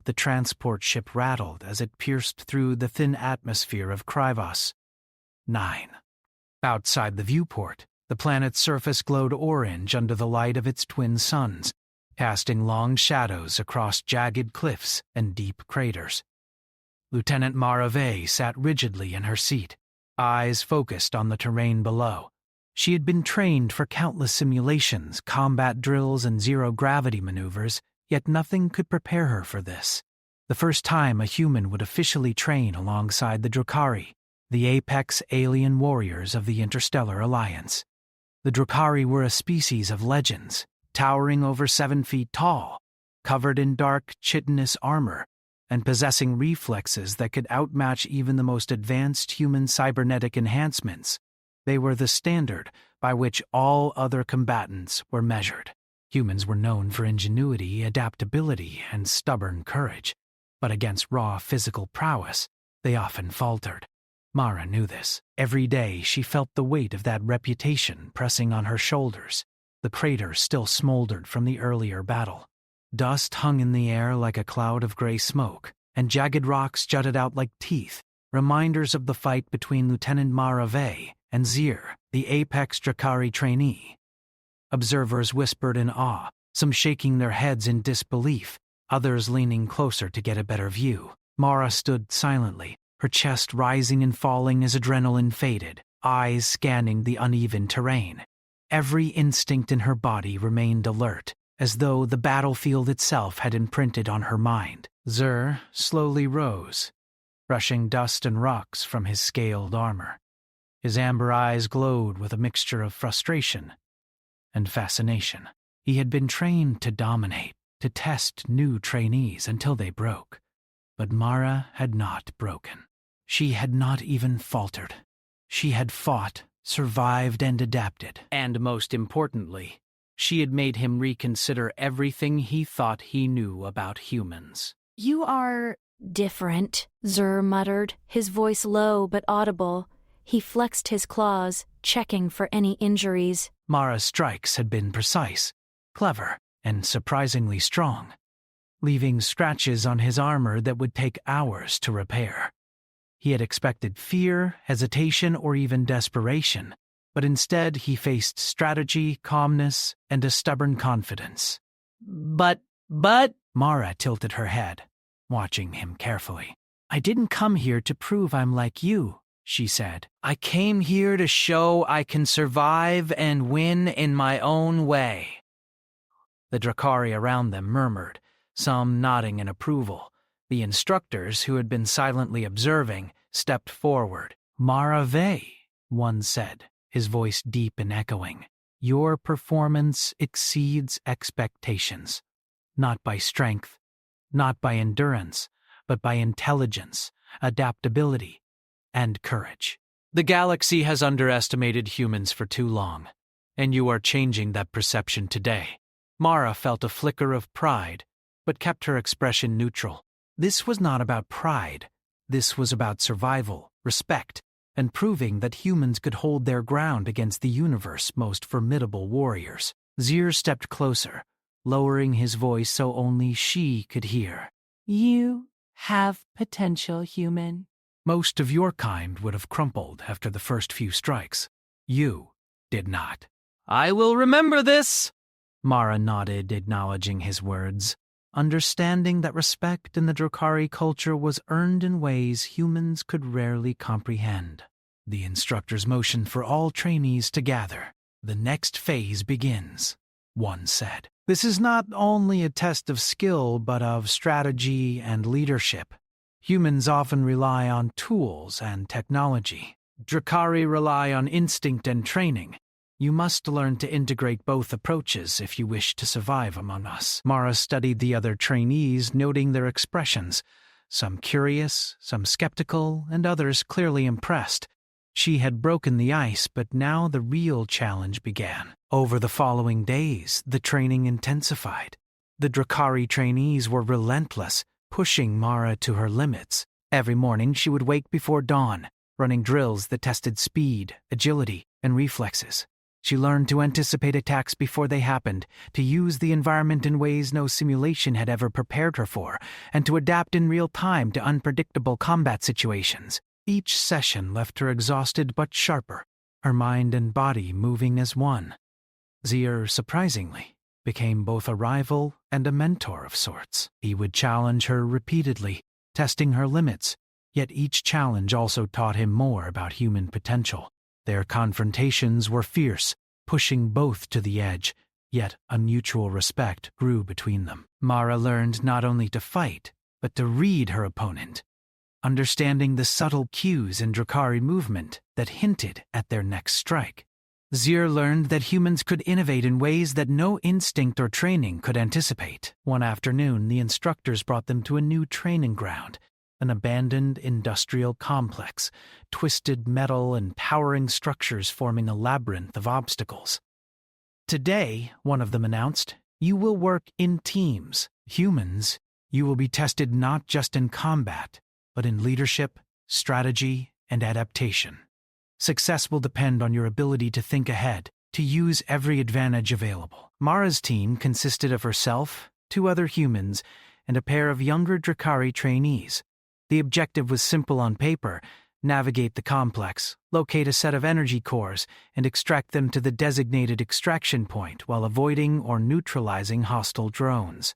the transport ship rattled as it pierced through the thin atmosphere of Krivos. 9. Outside the viewport, the planet's surface glowed orange under the light of its twin suns, casting long shadows across jagged cliffs and deep craters. Lieutenant Mara Vey sat rigidly in her seat, eyes focused on the terrain below. She had been trained for countless simulations, combat drills, and zero-gravity maneuvers, yet nothing could prepare her for this. The first time a human would officially train alongside the Drukhari, the apex alien warriors of the Interstellar Alliance. The Drukhari were a species of legends, towering over 7 feet tall, covered in dark, chitinous armor, and possessing reflexes that could outmatch even the most advanced human cybernetic enhancements. They were the standard by which all other combatants were measured. Humans were known for ingenuity, adaptability, and stubborn courage, but against raw physical prowess, they often faltered. Mara knew this. Every day she felt the weight of that reputation pressing on her shoulders. The crater still smoldered from the earlier battle. Dust hung in the air like a cloud of gray smoke, and jagged rocks jutted out like teeth, reminders of the fight between Lieutenant Mara Vey and Zir, the apex Drukhari trainee. Observers whispered in awe, some shaking their heads in disbelief, others leaning closer to get a better view. Mara stood silently, her chest rising and falling as adrenaline faded, eyes scanning the uneven terrain. Every instinct in her body remained alert, as though the battlefield itself had imprinted on her mind. Zir slowly rose, brushing dust and rocks from his scaled armor. His amber eyes glowed with a mixture of frustration and fascination. He had been trained to dominate, to test new trainees until they broke. But Mara had not broken. She had not even faltered. She had fought, survived, and adapted. And most importantly, she had made him reconsider everything he thought he knew about humans. "You are different," Zur muttered, his voice low but audible. He flexed his claws, checking for any injuries. Mara's strikes had been precise, clever, and surprisingly strong, leaving scratches on his armor that would take hours to repair. He had expected fear, hesitation, or even desperation, but instead he faced strategy, calmness, and a stubborn confidence. But, Mara tilted her head, watching him carefully. "I didn't come here to prove I'm like you," she said. "I came here to show I can survive and win in my own way." The Drukhari around them murmured, some nodding in approval. The instructors, who had been silently observing, stepped forward. "Mara Vey," one said, his voice deep and echoing. "Your performance exceeds expectations. Not by strength, not by endurance, but by intelligence, adaptability, and courage. The galaxy has underestimated humans for too long, and you are changing that perception today." Mara felt a flicker of pride, but kept her expression neutral. This was not about pride. This was about survival, respect, and proving that humans could hold their ground against the universe's most formidable warriors. Zir stepped closer, lowering his voice so only she could hear. "You have potential, human." Most of your kind would have crumpled after the first few strikes. You did not. "I will remember this," Mara nodded, acknowledging his words, understanding that respect in the Drukhari culture was earned in ways humans could rarely comprehend. The instructors motioned for all trainees to gather. "The next phase begins," one said. "This is not only a test of skill, but of strategy and leadership. Humans often rely on tools and technology. Drukhari rely on instinct and training. You must learn to integrate both approaches if you wish to survive among us." Mara studied the other trainees, noting their expressions, some curious, some skeptical, and others clearly impressed. She had broken the ice, but now the real challenge began. Over the following days, the training intensified. The Drukhari trainees were relentless, pushing Mara to her limits. Every morning she would wake before dawn, running drills that tested speed, agility, and reflexes. She learned to anticipate attacks before they happened, to use the environment in ways no simulation had ever prepared her for, and to adapt in real time to unpredictable combat situations. Each session left her exhausted but sharper, her mind and body moving as one. Zier, surprisingly, became both a rival and a mentor of sorts. He would challenge her repeatedly, testing her limits, yet each challenge also taught him more about human potential. Their confrontations were fierce, pushing both to the edge, yet a mutual respect grew between them. Mara learned not only to fight, but to read her opponent, understanding the subtle cues in Drakari movement that hinted at their next strike. Zier learned that humans could innovate in ways that no instinct or training could anticipate. One afternoon, the instructors brought them to a new training ground, an abandoned industrial complex, twisted metal and towering structures forming a labyrinth of obstacles. Today, one of them announced, you will work in teams. Humans, you will be tested not just in combat, but in leadership, strategy, and adaptation. Success will depend on your ability to think ahead, to use every advantage available. Mara's team consisted of herself, 2 other humans, and a pair of younger Drakari trainees. The objective was simple on paper: navigate the complex, locate a set of energy cores, and extract them to the designated extraction point while avoiding or neutralizing hostile drones.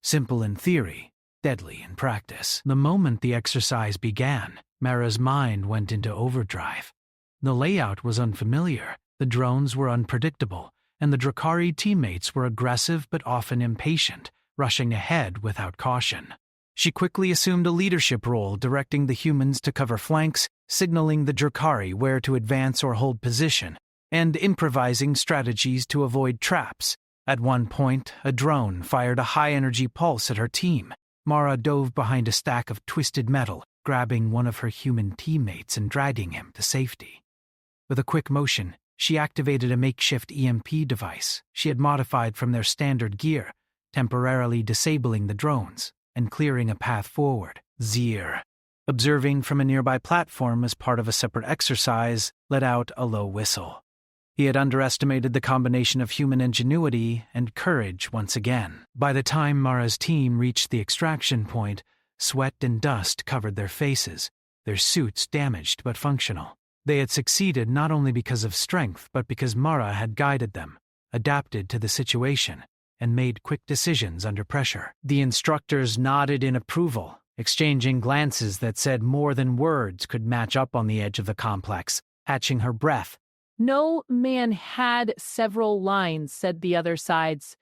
Simple in theory, deadly in practice. The moment the exercise began, Mara's mind went into overdrive. The layout was unfamiliar, the drones were unpredictable, and the Drakari teammates were aggressive but often impatient, rushing ahead without caution. She quickly assumed a leadership role, directing the humans to cover flanks, signaling the Drakari where to advance or hold position, and improvising strategies to avoid traps. At one point, a drone fired a high-energy pulse at her team. Mara dove behind a stack of twisted metal, grabbing one of her human teammates and dragging him to safety. With a quick motion, she activated a makeshift EMP device she had modified from their standard gear, temporarily disabling the drones and clearing a path forward. Zier, observing from a nearby platform as part of a separate exercise, let out a low whistle. He had underestimated the combination of human ingenuity and courage once again. By the time Mara's team reached the extraction point, sweat and dust covered their faces, their suits damaged but functional. They had succeeded not only because of strength, but because Mara had guided them, adapted to the situation, and made quick decisions under pressure. The instructors nodded in approval, exchanging glances that said more than words could match up on the edge of the complex, catching her breath. No man had several lines, said the other sides,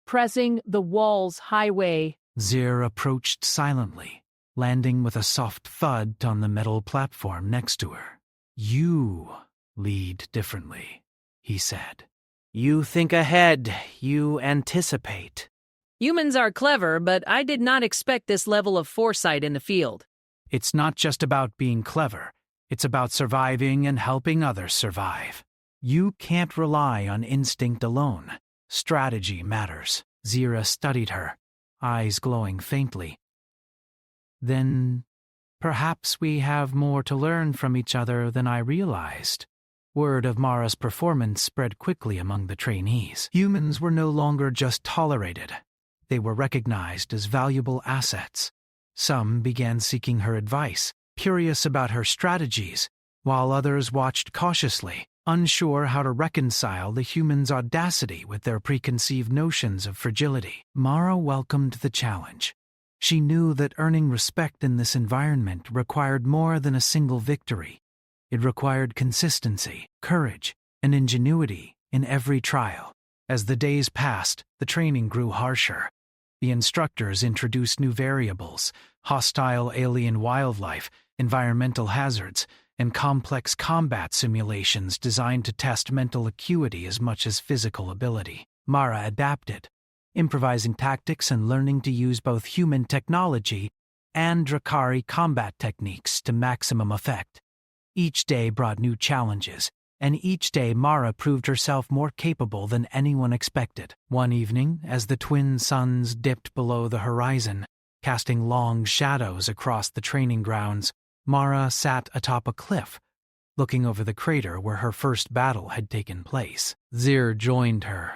pressing the wall's highway. Zier approached silently, landing with a soft thud on the metal platform next to her. You lead differently, he said. You think ahead, you anticipate. Humans are clever, but I did not expect this level of foresight in the field. It's not just about being clever. It's about surviving and helping others survive. You can't rely on instinct alone. Strategy matters. Zira studied her, eyes glowing faintly. Then, perhaps we have more to learn from each other than I realized. Word of Mara's performance spread quickly among the trainees. Humans were no longer just tolerated. They were recognized as valuable assets. Some began seeking her advice, curious about her strategies, while others watched cautiously, unsure how to reconcile the humans' audacity with their preconceived notions of fragility. Mara welcomed the challenge. She knew that earning respect in this environment required more than a single victory. It required consistency, courage, and ingenuity in every trial. As the days passed, the training grew harsher. The instructors introduced new variables, hostile alien wildlife, environmental hazards, and complex combat simulations designed to test mental acuity as much as physical ability. Mara adapted, improvising tactics and learning to use both human technology and Drakari combat techniques to maximum effect. Each day brought new challenges, and each day Mara proved herself more capable than anyone expected. One evening, as the twin suns dipped below the horizon, casting long shadows across the training grounds, Mara sat atop a cliff, looking over the crater where her first battle had taken place. Zir joined her,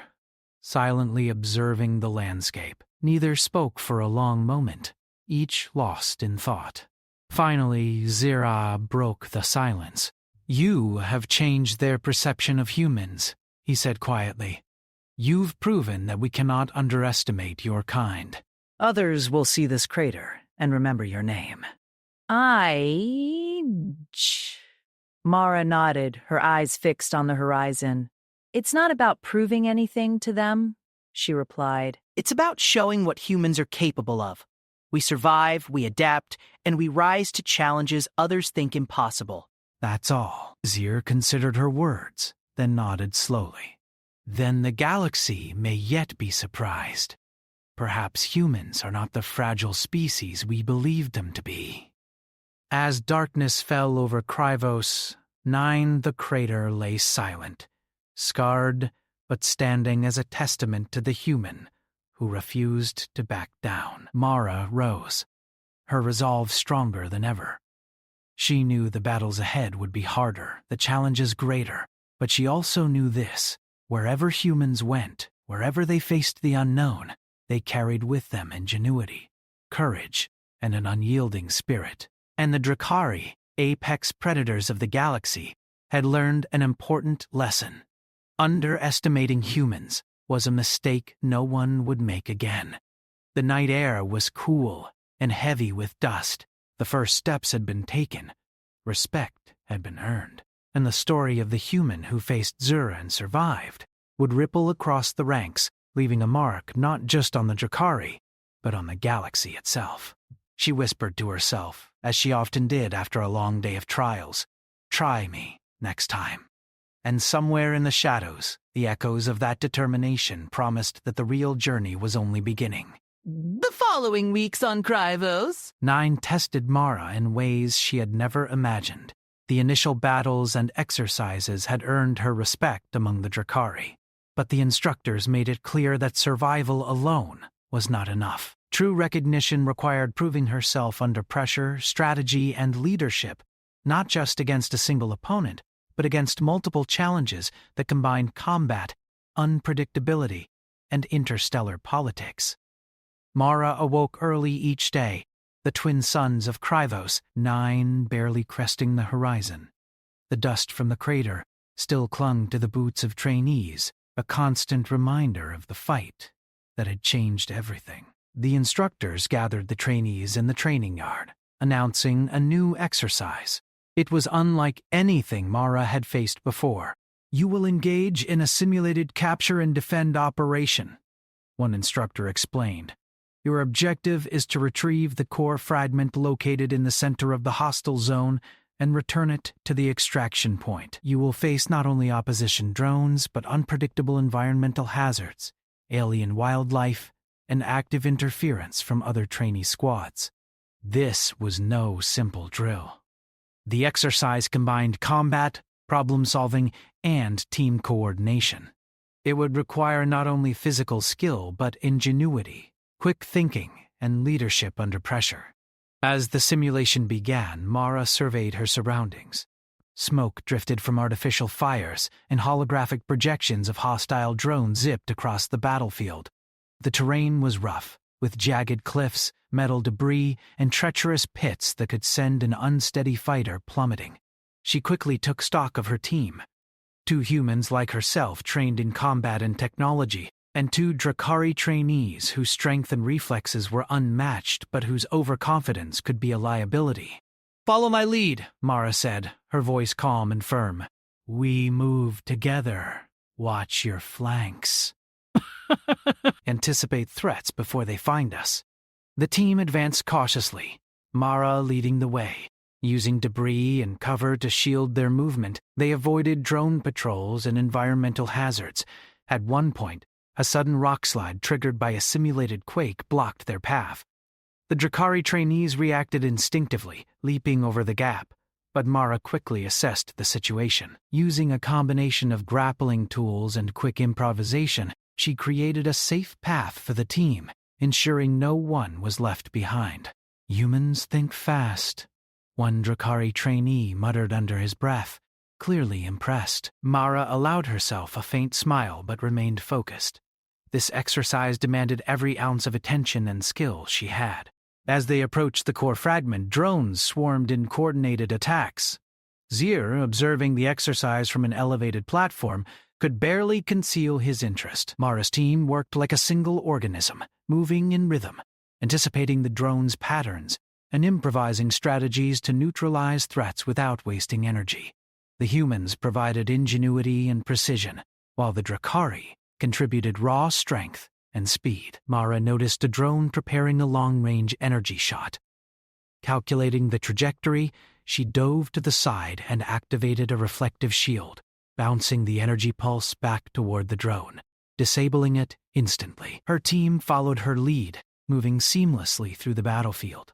silently observing the landscape. Neither spoke for a long moment, each lost in thought. Finally, Zira broke the silence. "You have changed their perception of humans," he said quietly. "You've proven that we cannot underestimate your kind. Others will see this crater and remember your name." Mara nodded, her eyes fixed on the horizon. "It's not about proving anything to them," she replied. "It's about showing what humans are capable of. We survive, we adapt, and we rise to challenges others think impossible." That's all. Zir considered her words, then nodded slowly. "Then the galaxy may yet be surprised. Perhaps humans are not the fragile species we believed them to be." As darkness fell over Krivos, the crater lay silent, scarred but standing as a testament to the human who refused to back down. Mara rose, her resolve stronger than ever. She knew the battles ahead would be harder, the challenges greater, but she also knew this: wherever humans went, wherever they faced the unknown, they carried with them ingenuity, courage, and an unyielding spirit. And the Drakari, apex predators of the galaxy, had learned an important lesson. Underestimating humans was a mistake no one would make again. The night air was cool and heavy with dust. The first steps had been taken. Respect had been earned. And the story of the human who faced Zura and survived would ripple across the ranks, leaving a mark not just on the Drakari, but on the galaxy itself. She whispered to herself, as she often did after a long day of trials, "Try me next time." And somewhere in the shadows, the echoes of that determination promised that the real journey was only beginning. "The following weeks on Krivos." Nine tested Mara in ways she had never imagined. The initial battles and exercises had earned her respect among the Drakari, but the instructors made it clear that survival alone was not enough. True recognition required proving herself under pressure, strategy, and leadership, not just against a single opponent, but against multiple challenges that combined combat, unpredictability, and interstellar politics. Mara awoke early each day, the twin suns of Krivos, barely cresting the horizon. The dust from the crater still clung to the boots of trainees, a constant reminder of the fight that had changed everything. The instructors gathered the trainees in the training yard, announcing a new exercise. It was unlike anything Mara had faced before. "You will engage in a simulated capture and defend operation," one instructor explained. "Your objective is to retrieve the core fragment located in the center of the hostile zone and return it to the extraction point. You will face not only opposition drones, but unpredictable environmental hazards, alien wildlife, and active interference from other trainee squads." This was no simple drill. The exercise combined combat, problem-solving, and team coordination. It would require not only physical skill, but ingenuity, quick thinking, and leadership under pressure. As the simulation began, Mara surveyed her surroundings. Smoke drifted from artificial fires, and holographic projections of hostile drones zipped across the battlefield. The terrain was rough, with jagged cliffs, metal debris, and treacherous pits that could send an unsteady fighter plummeting. She quickly took stock of her team. 2 humans like herself trained in combat and technology, and 2 Drakari trainees whose strength and reflexes were unmatched but whose overconfidence could be a liability. "Follow my lead," Mara said, her voice calm and firm. "We move together. Watch your flanks. Anticipate threats before they find us." The team advanced cautiously, Mara leading the way. Using debris and cover to shield their movement, they avoided drone patrols and environmental hazards. At one point, a sudden rockslide triggered by a simulated quake blocked their path. The Drakari trainees reacted instinctively, leaping over the gap, but Mara quickly assessed the situation. Using a combination of grappling tools and quick improvisation, she created a safe path for the team, ensuring no one was left behind. "Humans think fast," one Drakari trainee muttered under his breath, clearly impressed. Mara allowed herself a faint smile but remained focused. This exercise demanded every ounce of attention and skill she had. As they approached the core fragment, drones swarmed in coordinated attacks. Zier, observing the exercise from an elevated platform, could barely conceal his interest. Mara's team worked like a single organism, moving in rhythm, anticipating the drones' patterns and improvising strategies to neutralize threats without wasting energy. The humans provided ingenuity and precision, while the Drakari contributed raw strength and speed. Mara noticed a drone preparing a long-range energy shot. Calculating the trajectory, she dove to the side and activated a reflective shield, bouncing the energy pulse back toward the drone, disabling it instantly. Her team followed her lead, moving seamlessly through the battlefield.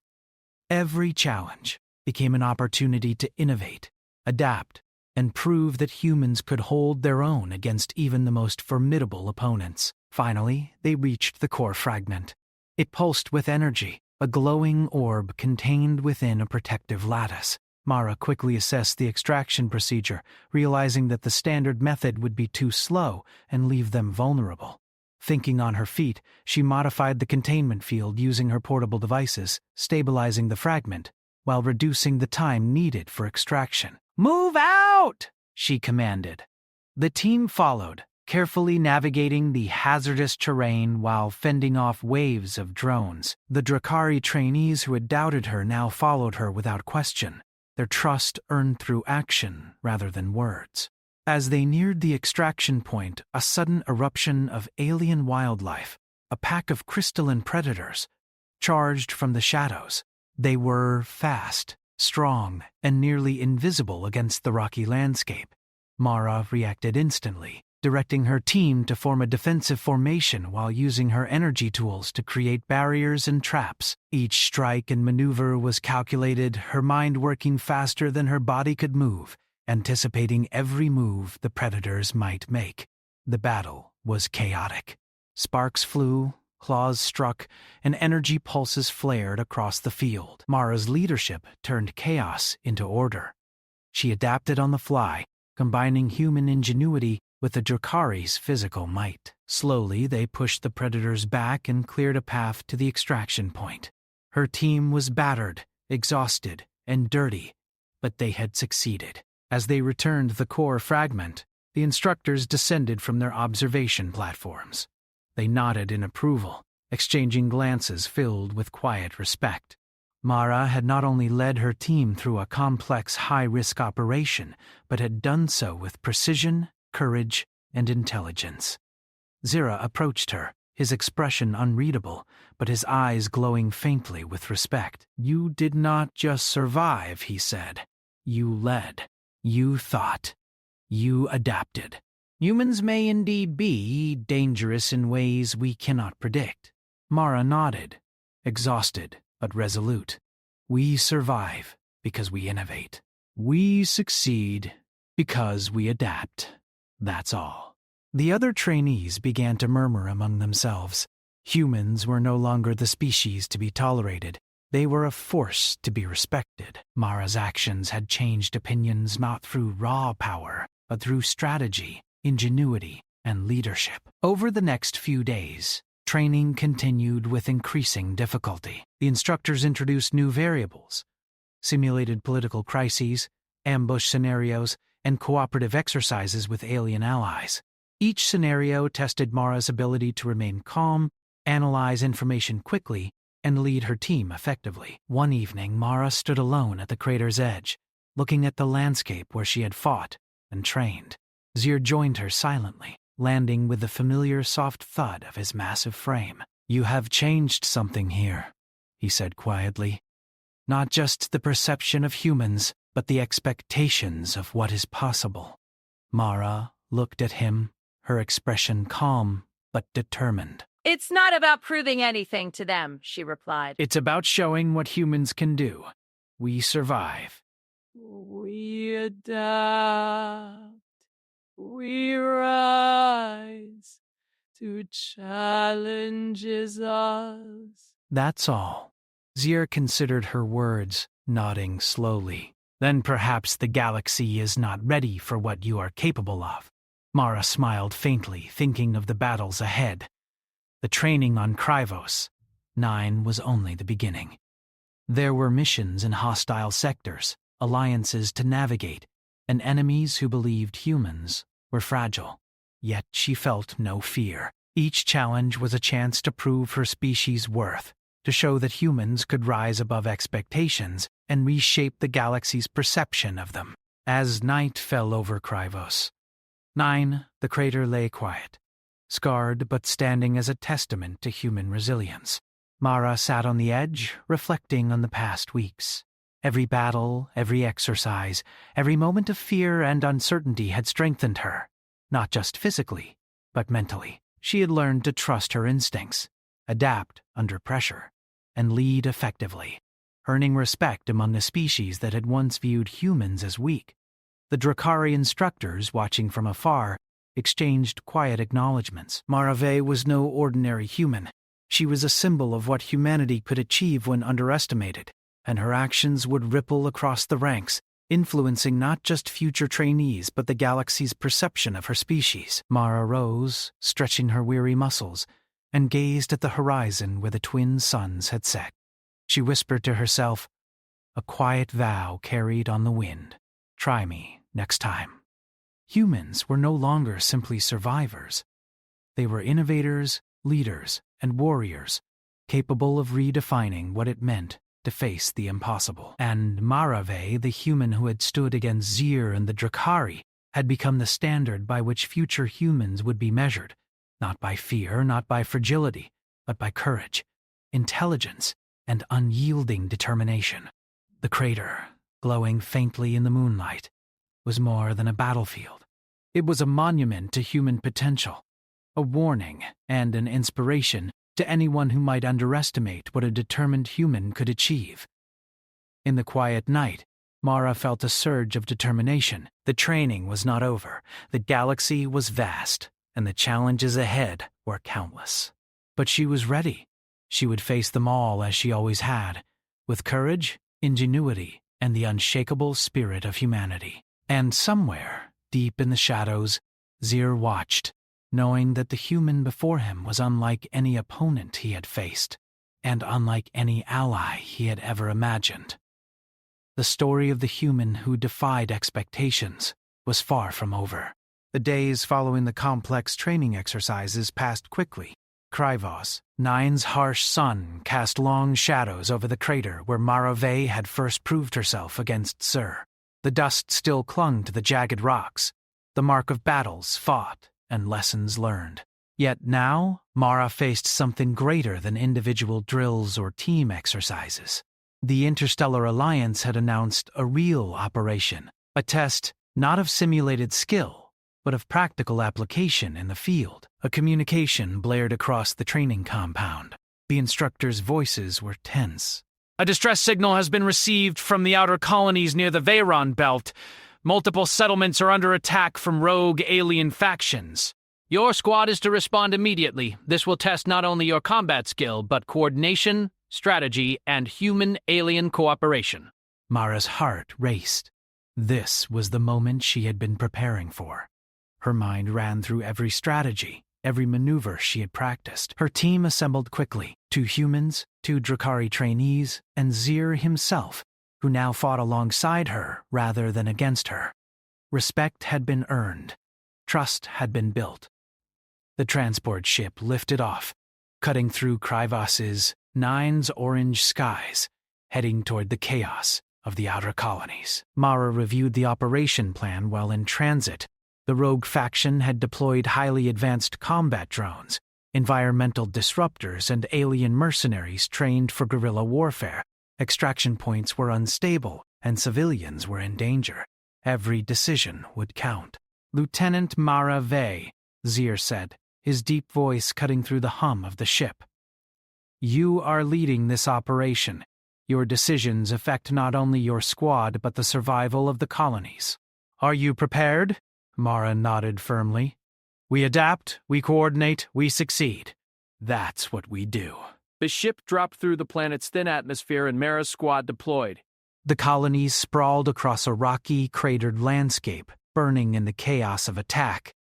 Every challenge became an opportunity to innovate, adapt, and prove that humans could hold their own against even the most formidable opponents. Finally, they reached the core fragment. It pulsed with energy, a glowing orb contained within a protective lattice. Mara quickly assessed the extraction procedure, realizing that the standard method would be too slow and leave them vulnerable. Thinking on her feet, she modified the containment field using her portable devices, stabilizing the fragment, while reducing the time needed for extraction. "Move out!" she commanded. The team followed, carefully navigating the hazardous terrain while fending off waves of drones. The Drakari trainees who had doubted her now followed her without question, their trust earned through action rather than words. As they neared the extraction point, a sudden eruption of alien wildlife, a pack of crystalline predators, charged from the shadows. They were fast, strong, and nearly invisible against the rocky landscape. Mara reacted instantly, directing her team to form a defensive formation while using her energy tools to create barriers and traps. Each strike and maneuver was calculated, her mind working faster than her body could move, anticipating every move the predators might make. The battle was chaotic. Sparks flew, claws struck, and energy pulses flared across the field. Mara's leadership turned chaos into order. She adapted on the fly, combining human ingenuity with the Drakari's physical might. Slowly, they pushed the predators back and cleared a path to the extraction point. Her team was battered, exhausted, and dirty, but they had succeeded. As they returned the core fragment, the instructors descended from their observation platforms. They nodded in approval, exchanging glances filled with quiet respect. Mara had not only led her team through a complex, high-risk operation, but had done so with precision, courage, and intelligence. Zira approached her, his expression unreadable, but his eyes glowing faintly with respect. "You did not just survive," he said. "You led. You thought. You adapted. Humans may indeed be dangerous in ways we cannot predict." Mara nodded, exhausted but resolute. "We survive because we innovate. We succeed because we adapt. That's all." The other trainees began to murmur among themselves. Humans were no longer the species to be tolerated. They were a force to be respected. Mara's actions had changed opinions not through raw power, but through strategy, ingenuity, and leadership. Over the next few days, training continued with increasing difficulty. The instructors introduced new variables, simulated political crises, ambush scenarios, and cooperative exercises with alien allies. Each scenario tested Mara's ability to remain calm, analyze information quickly, and lead her team effectively. One evening, Mara stood alone at the crater's edge, looking at the landscape where she had fought and trained. Zier joined her silently, landing with the familiar soft thud of his massive frame. "You have changed something here," he said quietly. "Not just the perception of humans, but the expectations of what is possible." Mara looked at him, her expression calm but determined. "It's not about proving anything to them," she replied. "It's about showing what humans can do. We survive. We adapt. We rise to challenges us." That's all." Zier considered her words, nodding slowly. Then perhaps the galaxy is not ready for what you are capable of. Mara smiled faintly, thinking of the battles ahead. The training on Krivos 9 was only the beginning. There were missions in hostile sectors, alliances to navigate, and enemies who believed humans were fragile. Yet she felt no fear. Each challenge was a chance to prove her species' worth, to show that humans could rise above expectations and reshape the galaxy's perception of them. As night fell over Krivos 9, the crater lay quiet, scarred but standing as a testament to human resilience. Mara sat on the edge, reflecting on the past weeks. Every battle, every exercise, every moment of fear and uncertainty had strengthened her, not just physically, but mentally. She had learned to trust her instincts, adapt under pressure, and lead effectively, earning respect among the species that had once viewed humans as weak. The Drakari instructors, watching from afar, exchanged quiet acknowledgments. Marave was no ordinary human. She was a symbol of what humanity could achieve when underestimated, and her actions would ripple across the ranks, influencing not just future trainees but the galaxy's perception of her species. Mara rose, stretching her weary muscles, and gazed at the horizon where the twin suns had set. She whispered to herself, a quiet vow carried on the wind. Try me next time. Humans were no longer simply survivors. They were innovators, leaders, and warriors, capable of redefining what it meant to face the impossible. And Marave, the human who had stood against Zir and the Drakari, had become the standard by which future humans would be measured, not by fear, not by fragility, but by courage, intelligence, and unyielding determination. The crater, glowing faintly in the moonlight, was more than a battlefield. It was a monument to human potential, a warning and an inspiration to anyone who might underestimate what a determined human could achieve. In the quiet night, Mara felt a surge of determination. The training was not over, the galaxy was vast, and the challenges ahead were countless. But she was ready. She would face them all as she always had, with courage, ingenuity, and the unshakable spirit of humanity. And somewhere, deep in the shadows, Zir watched, knowing that the human before him was unlike any opponent he had faced, and unlike any ally he had ever imagined. The story of the human who defied expectations was far from over. The days following the complex training exercises passed quickly. Krivos 9's harsh sun cast long shadows over the crater where Marave had first proved herself against Sur. The dust still clung to the jagged rocks, the mark of battles fought and lessons learned. Yet now, Mara faced something greater than individual drills or team exercises. The Interstellar Alliance had announced a real operation, a test not of simulated skill, but of practical application in the field. A communication blared across the training compound. The instructors' voices were tense. A distress signal has been received from the outer colonies near the Veyron belt. Multiple settlements are under attack from rogue alien factions. Your squad is to respond immediately. This will test not only your combat skill, but coordination, strategy, and human-alien cooperation. Mara's heart raced. This was the moment she had been preparing for. Her mind ran through every strategy, every maneuver she had practiced. Her team assembled quickly. 2 humans, 2 Drakari trainees, and Zir himself, who now fought alongside her rather than against her. Respect had been earned. Trust had been built. The transport ship lifted off, cutting through Krivos 9's orange skies, heading toward the chaos of the outer colonies. Mara reviewed the operation plan while in transit. The rogue faction had deployed highly advanced combat drones, environmental disruptors, and alien mercenaries trained for guerrilla warfare. Extraction points were unstable, and civilians were in danger. Every decision would count. Lieutenant Mara Vey, Zir said, his deep voice cutting through the hum of the ship. You are leading this operation. Your decisions affect not only your squad but the survival of the colonies. Are you prepared? Mara nodded firmly. We adapt, we coordinate, we succeed. That's what we do. The ship dropped through the planet's thin atmosphere and Mara's squad deployed. The colonies sprawled across a rocky, cratered landscape, burning in the chaos of attack.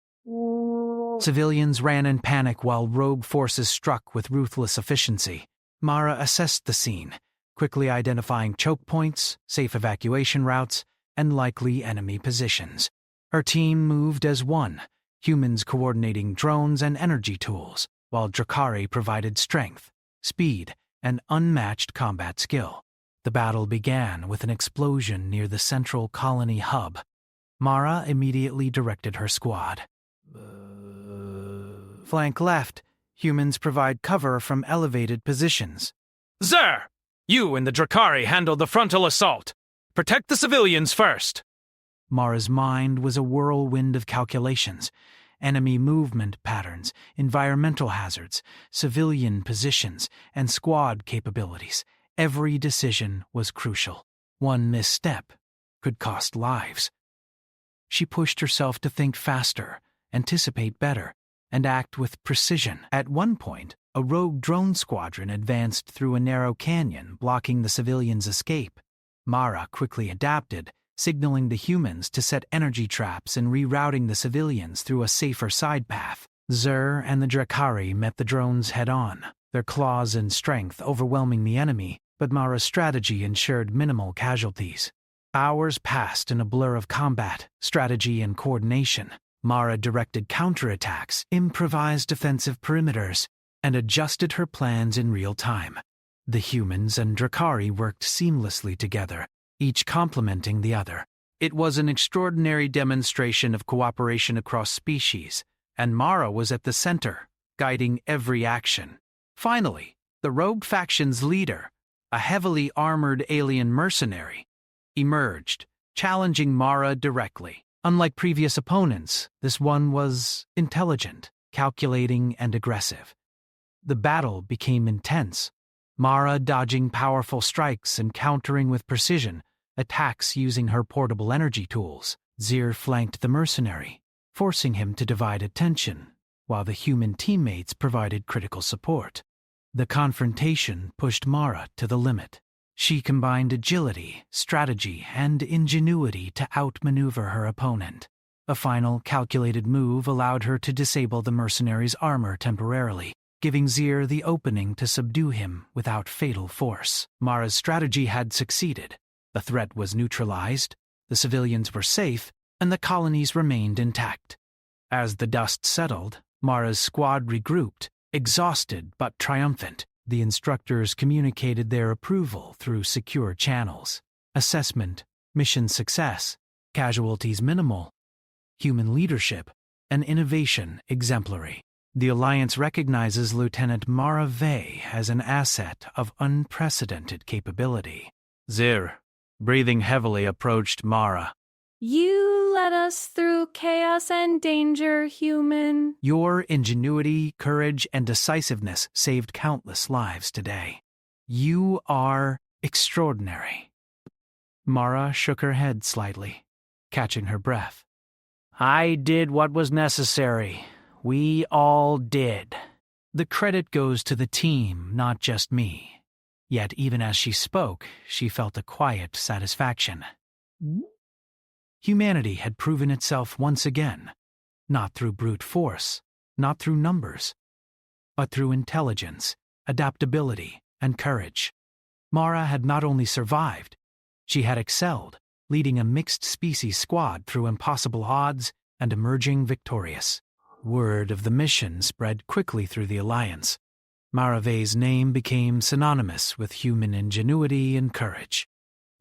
Civilians ran in panic while rogue forces struck with ruthless efficiency. Mara assessed the scene, quickly identifying choke points, safe evacuation routes, and likely enemy positions. Her team moved as one, humans coordinating drones and energy tools, while Drakari provided strength, speed, and unmatched combat skill. The battle began with an explosion near the central colony hub. Mara immediately directed her squad. Flank left. Humans provide cover from elevated positions. Zer! You and the Drakari handle the frontal assault. Protect the civilians first. Mara's mind was a whirlwind of calculations. Enemy movement patterns, environmental hazards, civilian positions, and squad capabilities. Every decision was crucial. One misstep could cost lives. She pushed herself to think faster, anticipate better, and act with precision. At one point, a rogue drone squadron advanced through a narrow canyon, blocking the civilians' escape. Mara quickly adapted, signaling the humans to set energy traps and rerouting the civilians through a safer side path. Zer and the Drakari met the drones head-on, their claws and strength overwhelming the enemy, but Mara's strategy ensured minimal casualties. Hours passed in a blur of combat, strategy, and coordination. Mara directed counterattacks, improvised defensive perimeters, and adjusted her plans in real time. The humans and Drakari worked seamlessly together, each complementing the other. It was an extraordinary demonstration of cooperation across species, and Mara was at the center, guiding every action. Finally, the rogue faction's leader, a heavily armored alien mercenary, emerged, challenging Mara directly. Unlike previous opponents, this one was intelligent, calculating, and aggressive. The battle became intense, Mara dodging powerful strikes and countering with precision attacks using her portable energy tools. Zir flanked the mercenary, forcing him to divide attention, while the human teammates provided critical support. The confrontation pushed Mara to the limit. She combined agility, strategy, and ingenuity to outmaneuver her opponent. A final, calculated move allowed her to disable the mercenary's armor temporarily, giving Zir the opening to subdue him without fatal force. Mara's strategy had succeeded. The threat was neutralized, the civilians were safe, and the colonies remained intact. As the dust settled, Mara's squad regrouped, exhausted but triumphant. The instructors communicated their approval through secure channels. Assessment, mission success, casualties minimal, human leadership, and innovation exemplary. The Alliance recognizes Lieutenant Mara Vey as an asset of unprecedented capability. Zir, breathing heavily, approached Mara. You led us through chaos and danger, human. Your ingenuity, courage, and decisiveness saved countless lives today. You are extraordinary. Mara shook her head slightly, catching her breath. I did what was necessary. We all did. The credit goes to the team, not just me. Yet even as she spoke, she felt a quiet satisfaction. Humanity had proven itself once again, not through brute force, not through numbers, but through intelligence, adaptability, and courage. Mara had not only survived, she had excelled, leading a mixed-species squad through impossible odds and emerging victorious. Word of the mission spread quickly through the Alliance. Mara Vey's name became synonymous with human ingenuity and courage.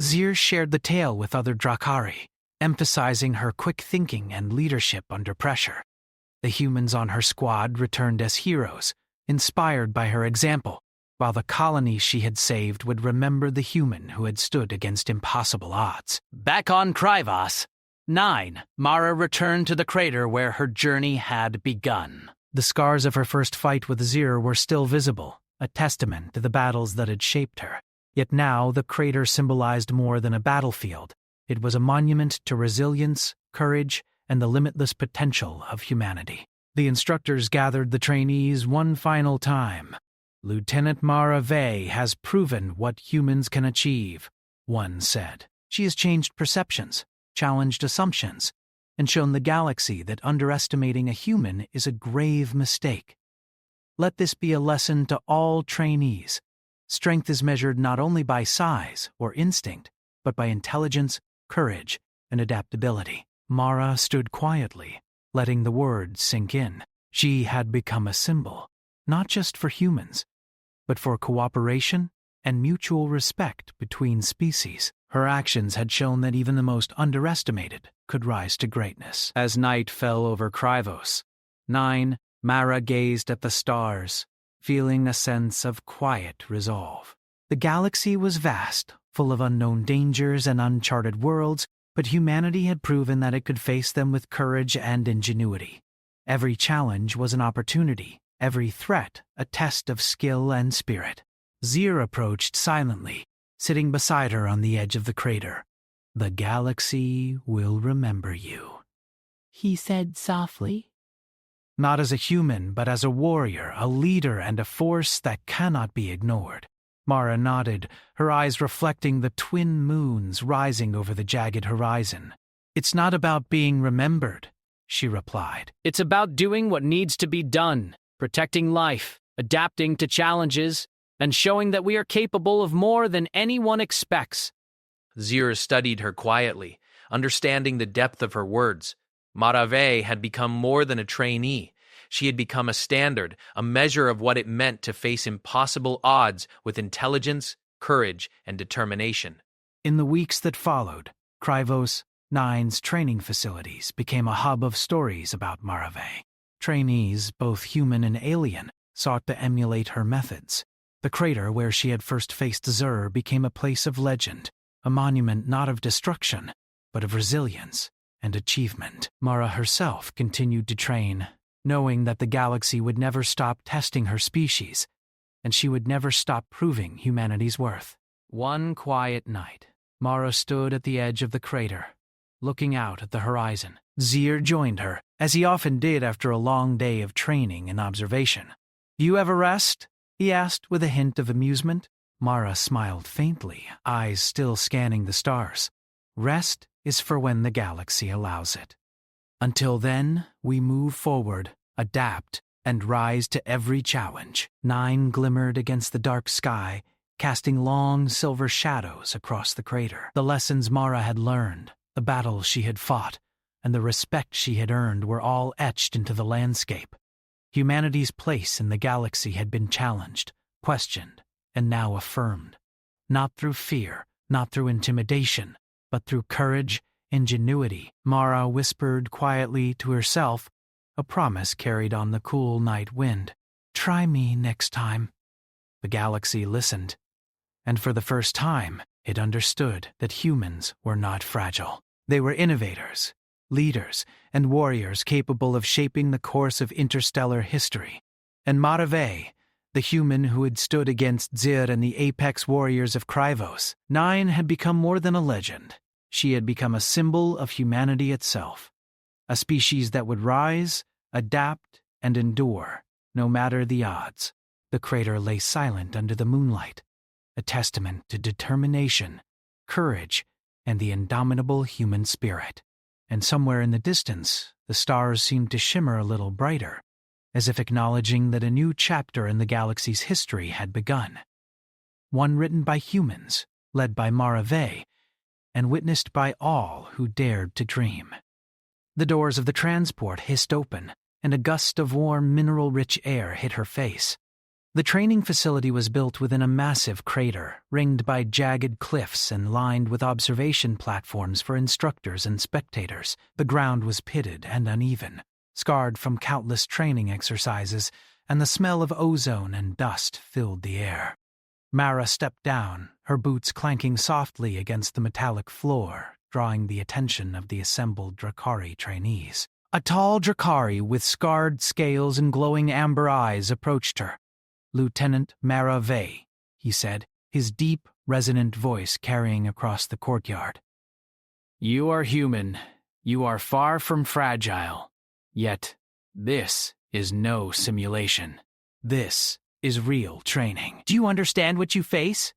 Zir shared the tale with other Drakari, emphasizing her quick thinking and leadership under pressure. The humans on her squad returned as heroes, inspired by her example, while the colony she had saved would remember the human who had stood against impossible odds. Back on Krivos, 9, Mara returned to the crater where her journey had begun. The scars of her first fight with Zir were still visible, a testament to the battles that had shaped her. Yet now the crater symbolized more than a battlefield. It was a monument to resilience, courage, and the limitless potential of humanity. The instructors gathered the trainees one final time. Lieutenant Mara Vey has proven what humans can achieve. one said. She has changed perceptions, challenged assumptions, and shown the galaxy that underestimating a human is a grave mistake. Let this be a lesson to all trainees. Strength is measured not only by size or instinct, but by intelligence, courage, and adaptability. Mara stood quietly, letting the words sink in. She had become a symbol, not just for humans, but for cooperation and mutual respect between species. Her actions had shown that even the most underestimated could rise to greatness. As night fell over Krivos, 9, Mara gazed at the stars, feeling a sense of quiet resolve. The galaxy was vast, full of unknown dangers and uncharted worlds, but humanity had proven that it could face them with courage and ingenuity. Every challenge was an opportunity, every threat a test of skill and spirit. Zir approached silently, sitting beside her on the edge of the crater. "The galaxy will remember you," he said softly. "Not as a human, but as a warrior, a leader, and a force that cannot be ignored." Mara nodded, her eyes reflecting the twin moons rising over the jagged horizon. "It's not about being remembered," she replied. "It's about doing what needs to be done, protecting life, adapting to challenges, and showing that we are capable of more than anyone expects." Zir studied her quietly, understanding the depth of her words. Marave had become more than a trainee. She had become a standard, a measure of what it meant to face impossible odds with intelligence, courage, and determination. In the weeks that followed, Krivos 9's training facilities became a hub of stories about Marave. Trainees, both human and alien, sought to emulate her methods. The crater where she had first faced Zur became a place of legend, a monument not of destruction, but of resilience and achievement. Mara herself continued to train, knowing that the galaxy would never stop testing her species, and she would never stop proving humanity's worth. One quiet night, Mara stood at the edge of the crater, looking out at the horizon. Zir joined her, as he often did after a long day of training and observation. "Do you ever rest?" he asked with a hint of amusement. Mara smiled faintly, eyes still scanning the stars. "Rest is for when the galaxy allows it. Until then, we move forward, adapt, and rise to every challenge." 9 glimmered against the dark sky, casting long silver shadows across the crater. The lessons Mara had learned, the battles she had fought, and the respect she had earned were all etched into the landscape. Humanity's place in the galaxy had been challenged, questioned, and now affirmed. Not through fear, not through intimidation, but through courage, ingenuity. Mara whispered quietly to herself, a promise carried on the cool night wind. "Try me next time." The galaxy listened, and for the first time, it understood that humans were not fragile. They were innovators, leaders, and warriors capable of shaping the course of interstellar history. And Marave, the human who had stood against Zir and the apex warriors of Krivos, 9 had become more than a legend. She had become a symbol of humanity itself, a species that would rise, adapt, and endure, no matter the odds. The crater lay silent under the moonlight, a testament to determination, courage, and the indomitable human spirit. And somewhere in the distance, the stars seemed to shimmer a little brighter, as if acknowledging that a new chapter in the galaxy's history had begun. One written by humans, led by Marave, and witnessed by all who dared to dream. The doors of the transport hissed open, and a gust of warm, mineral-rich air hit her face. The training facility was built within a massive crater, ringed by jagged cliffs and lined with observation platforms for instructors and spectators. The ground was pitted and uneven, scarred from countless training exercises, and the smell of ozone and dust filled the air. Mara stepped down, her boots clanking softly against the metallic floor, drawing the attention of the assembled Drakari trainees. A tall Drakari with scarred scales and glowing amber eyes approached her. "Lieutenant Marave," he said, his deep, resonant voice carrying across the courtyard. "You are human. You are far from fragile. Yet, this is no simulation. This is real training. Do you understand what you face?"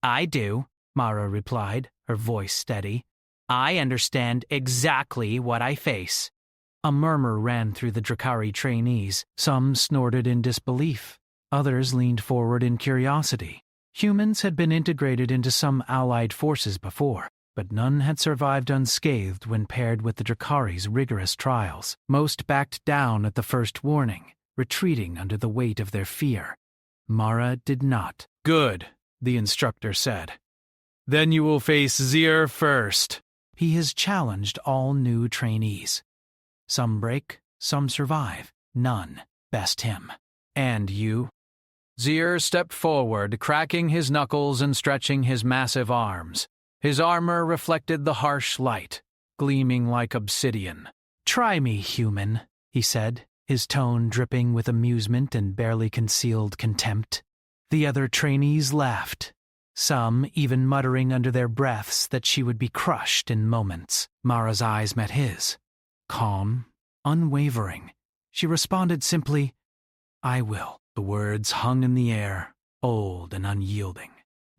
"I do," Mara replied, her voice steady. I understand exactly what I face. A murmur ran through the Drakari trainees. Some snorted in disbelief. Others leaned forward in curiosity. Humans had been integrated into some allied forces before, but none had survived unscathed when paired with the Drakari's rigorous trials. Most backed down at the first warning, retreating under the weight of their fear. Mara did not. Good, the instructor said. Then you will face Zir first. He has challenged all new trainees. Some break, some survive. None best him. And you? Zir stepped forward, cracking his knuckles and stretching his massive arms. His armor reflected the harsh light, gleaming like obsidian. Try me, human, he said, his tone dripping with amusement and barely concealed contempt. The other trainees laughed, some even muttering under their breaths that she would be crushed in moments. Mara's eyes met his. Calm, unwavering. She responded simply, I will. The words hung in the air, old and unyielding.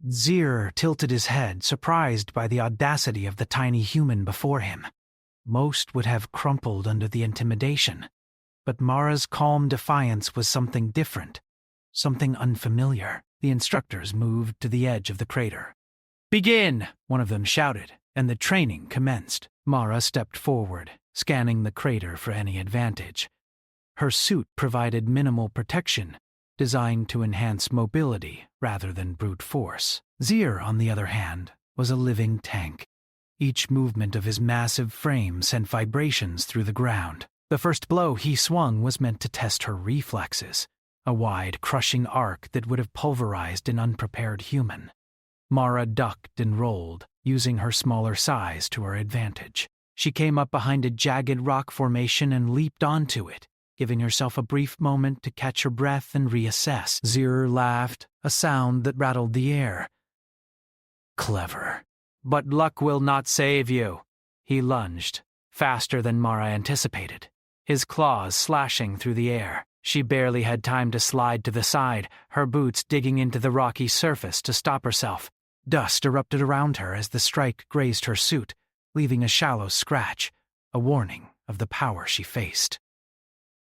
Zir tilted his head, surprised by the audacity of the tiny human before him. Most would have crumpled under the intimidation, but Mara's calm defiance was something different, something unfamiliar. The instructors moved to the edge of the crater. Begin, one of them shouted, and the training commenced. Mara stepped forward, scanning the crater for any advantage. Her suit provided minimal protection, designed to enhance mobility rather than brute force. Zir, on the other hand, was a living tank. Each movement of his massive frame sent vibrations through the ground. The first blow he swung was meant to test her reflexes, a wide, crushing arc that would have pulverized an unprepared human. Mara ducked and rolled, using her smaller size to her advantage. She came up behind a jagged rock formation and leaped onto it, giving herself a brief moment to catch her breath and reassess. Zir laughed, a sound that rattled the air. Clever. But luck will not save you. He lunged, faster than Mara anticipated, his claws slashing through the air. She barely had time to slide to the side, her boots digging into the rocky surface to stop herself. Dust erupted around her as the strike grazed her suit, leaving a shallow scratch, a warning of the power she faced.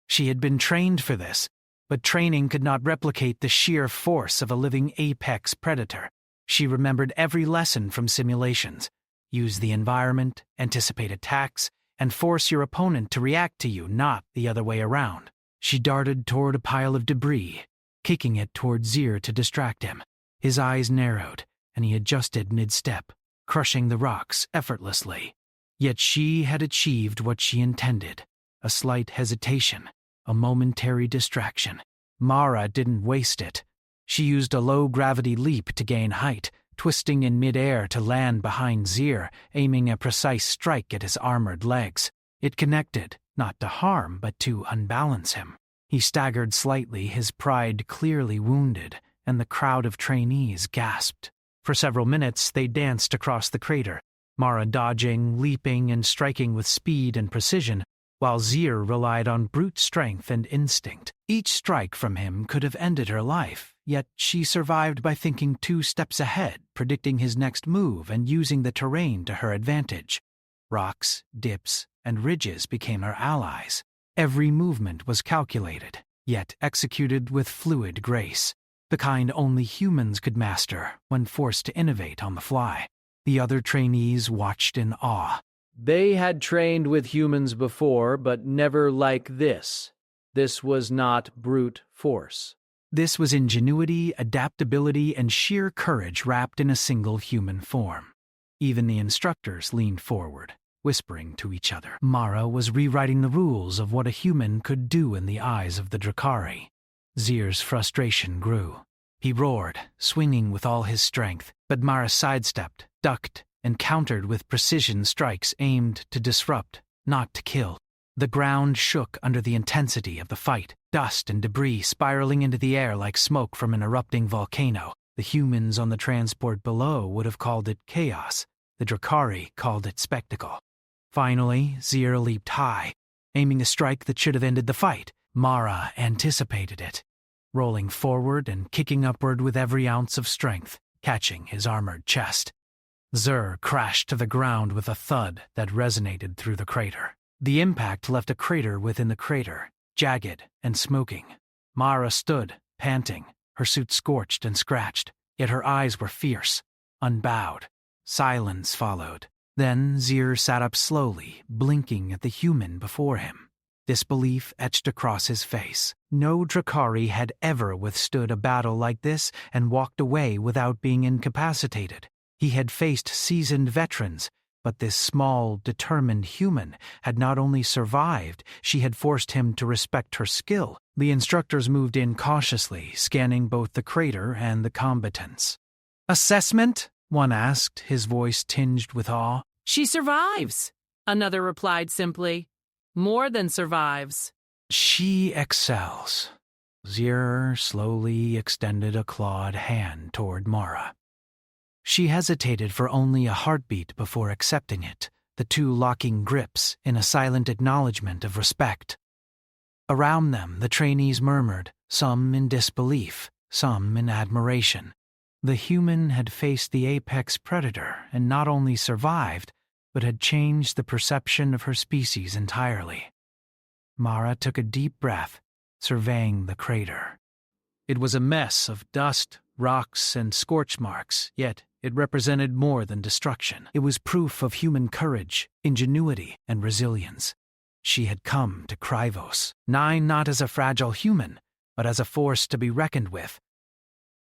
She had been trained for this, but training could not replicate the sheer force of a living apex predator. She remembered every lesson from simulations. Use the environment, anticipate attacks, and force your opponent to react to you, not the other way around. She darted toward a pile of debris, kicking it toward Zir to distract him. His eyes narrowed, and he adjusted mid-step, crushing the rocks effortlessly. Yet she had achieved what she intended, a slight hesitation, a momentary distraction. Mara didn't waste it. She used a low-gravity leap to gain height, twisting in mid-air to land behind Zir, aiming a precise strike at his armored legs. It connected, not to harm, but to unbalance him. He staggered slightly, his pride clearly wounded, and the crowd of trainees gasped. For several minutes, they danced across the crater, Mara dodging, leaping, and striking with speed and precision, while Zir relied on brute strength and instinct. Each strike from him could have ended her life, yet she survived by thinking 2 steps ahead, predicting his next move and using the terrain to her advantage. Rocks, dips, and ridges became her allies. Every movement was calculated, yet executed with fluid grace, the kind only humans could master when forced to innovate on the fly. The other trainees watched in awe. They had trained with humans before, but never like this. This was not brute force. This was ingenuity, adaptability, and sheer courage wrapped in a single human form. Even the instructors leaned forward, whispering to each other. Mara was rewriting the rules of what a human could do in the eyes of the Drakari. Zir's frustration grew. He roared, swinging with all his strength, but Mara sidestepped, ducked, and countered with precision strikes aimed to disrupt, not to kill. The ground shook under the intensity of the fight, dust and debris spiraling into the air like smoke from an erupting volcano. The humans on the transport below would have called it chaos. The Drakari called it spectacle. Finally, Zir leaped high, aiming a strike that should have ended the fight. Mara anticipated it, rolling forward and kicking upward with every ounce of strength. catching his armored chest. Zur crashed to the ground with a thud that resonated through the crater. The impact left a crater within the crater, jagged and smoking. Mara stood, panting, her suit scorched and scratched, yet her eyes were fierce, unbowed. Silence followed. Then Zir sat up slowly, blinking at the human before him. Disbelief etched across his face. No Drakari had ever withstood a battle like this and walked away without being incapacitated. He had faced seasoned veterans, but this small, determined human had not only survived, she had forced him to respect her skill. The instructors moved in cautiously, scanning both the crater and the combatants. "Assessment?" one asked, his voice tinged with awe. "She survives," another replied simply. "More than survives." "She excels." Zir slowly extended a clawed hand toward Mara. She hesitated for only a heartbeat before accepting it, the two locking grips in a silent acknowledgement of respect. Around them, the trainees murmured, some in disbelief, some in admiration. The human had faced the apex predator and not only survived, but had changed the perception of her species entirely. Mara took a deep breath, surveying the crater. It was a mess of dust, rocks, and scorch marks, yet it represented more than destruction. It was proof of human courage, ingenuity, and resilience. She had come to Kryvos, not as a fragile human, but as a force to be reckoned with.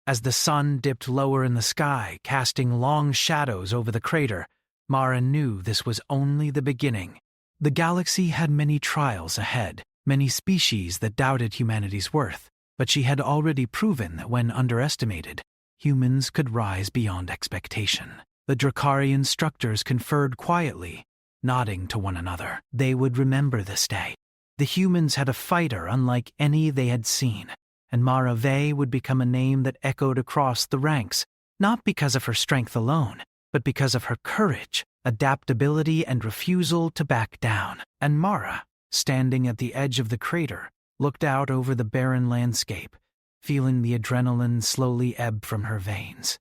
As the sun dipped lower in the sky, casting long shadows over the crater, Mara knew this was only the beginning. The galaxy had many trials ahead, many species that doubted humanity's worth, but she had already proven that when underestimated, humans could rise beyond expectation. The Drakari instructors conferred quietly, nodding to one another. They would remember this day. The humans had a fighter unlike any they had seen, and Mara Vey would become a name that echoed across the ranks, not because of her strength alone, but because of her courage, adaptability, and refusal to back down. And Mara, standing at the edge of the crater, looked out over the barren landscape, feeling the adrenaline slowly ebb from her veins.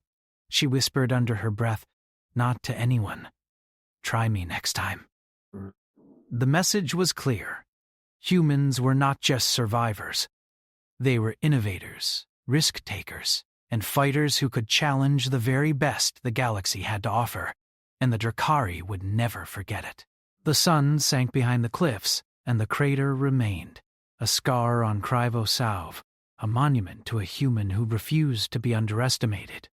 She whispered under her breath, "Not to anyone. Try me next time." The message was clear. Humans were not just survivors. They were innovators, risk-takers, and fighters who could challenge the very best the galaxy had to offer, and the Drakari would never forget it. The sun sank behind the cliffs, and the crater remained, a scar on Kryvos Salve, a monument to a human who refused to be underestimated.